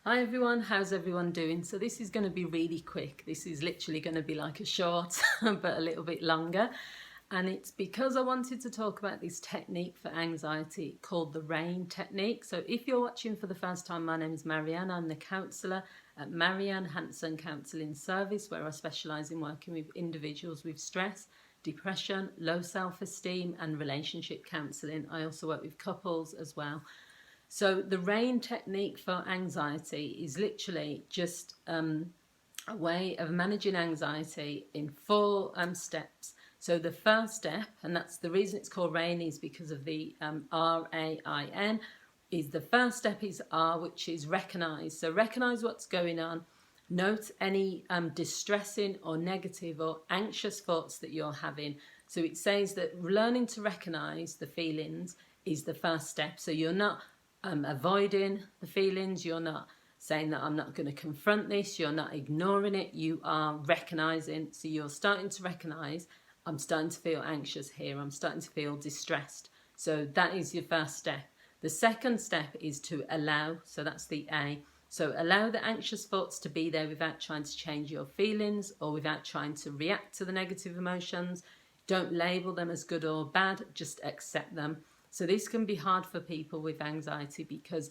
Hi everyone, how's everyone doing? So this is going to be really quick. This is literally going to be like a short but a little bit longer, and it's because I wanted to talk about this technique for anxiety called the RAIN technique. So if you're watching for the first time, my name is Marianne. I'm the counsellor at Marianne Hanson Counselling Service, where I specialise in working with individuals with stress, depression, low self-esteem and relationship counselling. I also work with couples as well. So the RAIN technique for anxiety is literally just a way of managing anxiety in four steps. So the first step, and that's the reason it's called RAIN, is because of the RAIN, is the first step is R, which is recognise. So recognise what's going on. Note any distressing or negative or anxious thoughts that you're having. So it says that learning to recognise the feelings is the first step. So you're not avoiding the feelings, you're not saying that I'm not going to confront this, you're not ignoring it, you are recognising. So you're starting to recognise, I'm starting to feel anxious here, I'm starting to feel distressed. So that is your first step. The second step is to allow, so that's the A. So allow the anxious thoughts to be there without trying to change your feelings or without trying to react to the negative emotions. Don't label them as good or bad, just accept them. So this can be hard for people with anxiety, because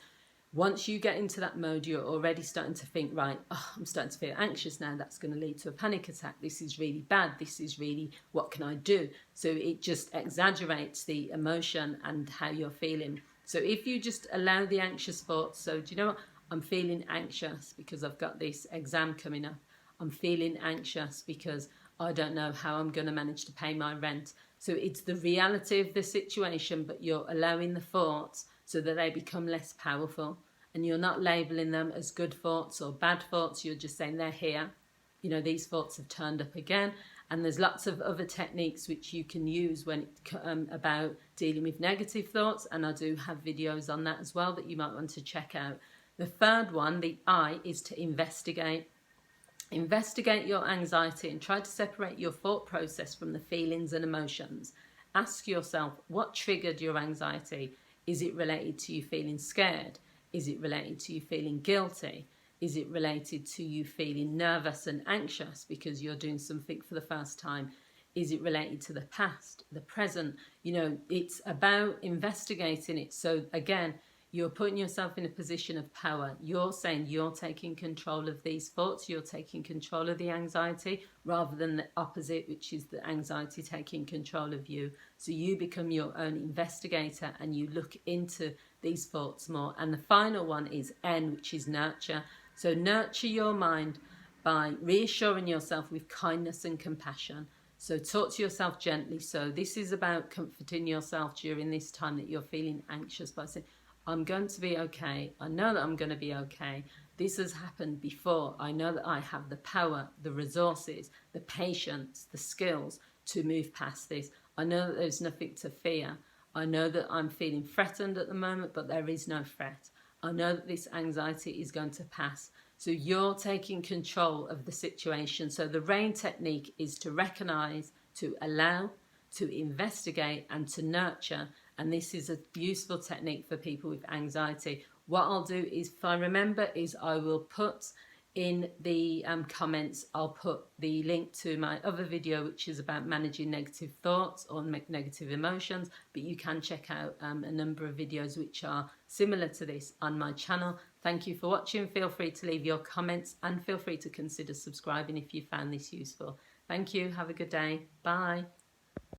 once you get into that mode, you're already starting to think, right, I'm starting to feel anxious now. That's going to lead to a panic attack. This is really bad. This is really, what can I do? So it just exaggerates the emotion and how you're feeling. So if you just allow the anxious thoughts, so do you know what? I'm feeling anxious because I've got this exam coming up. I'm feeling anxious because I don't know how I'm going to manage to pay my rent. So it's the reality of the situation, but you're allowing the thoughts so that they become less powerful, and you're not labeling them as good thoughts or bad thoughts. You're just saying they're here. You know, these thoughts have turned up again. And there's lots of other techniques which you can use when about dealing with negative thoughts, and I do have videos on that as well that you might want to check out. The third one, the I, is to investigate. Investigate your anxiety and try to separate your thought process from the feelings and emotions. Ask yourself, what triggered your anxiety? Is it related to you feeling scared? Is it related to you feeling guilty? Is it related to you feeling nervous and anxious because you're doing something for the first time? Is it related to the past, the present? You know, it's about investigating it. So again, you're putting yourself in a position of power. You're saying you're taking control of these thoughts. You're taking control of the anxiety, rather than the opposite, which is the anxiety taking control of you. So you become your own investigator and you look into these thoughts more. And the final one is N, which is nurture. So nurture your mind by reassuring yourself with kindness and compassion. So talk to yourself gently. So this is about comforting yourself during this time that you're feeling anxious, by saying, I'm going to be okay. I know that I'm going to be okay. This has happened before. I know that I have the power, the resources, the patience, the skills to move past this. I know that there's nothing to fear. I know that I'm feeling threatened at the moment, but there is no threat. I know that this anxiety is going to pass. So you're taking control of the situation. So the RAIN technique is to recognize, to allow, to investigate and to nurture. And this is a useful technique for people with anxiety. What I'll do is, if I remember, is I will put in the comments, I'll put the link to my other video, which is about managing negative thoughts or negative emotions. But you can check out a number of videos which are similar to this on my channel. Thank you for watching. Feel free to leave your comments and feel free to consider subscribing if you found this useful. Thank you. Have a good day. Bye.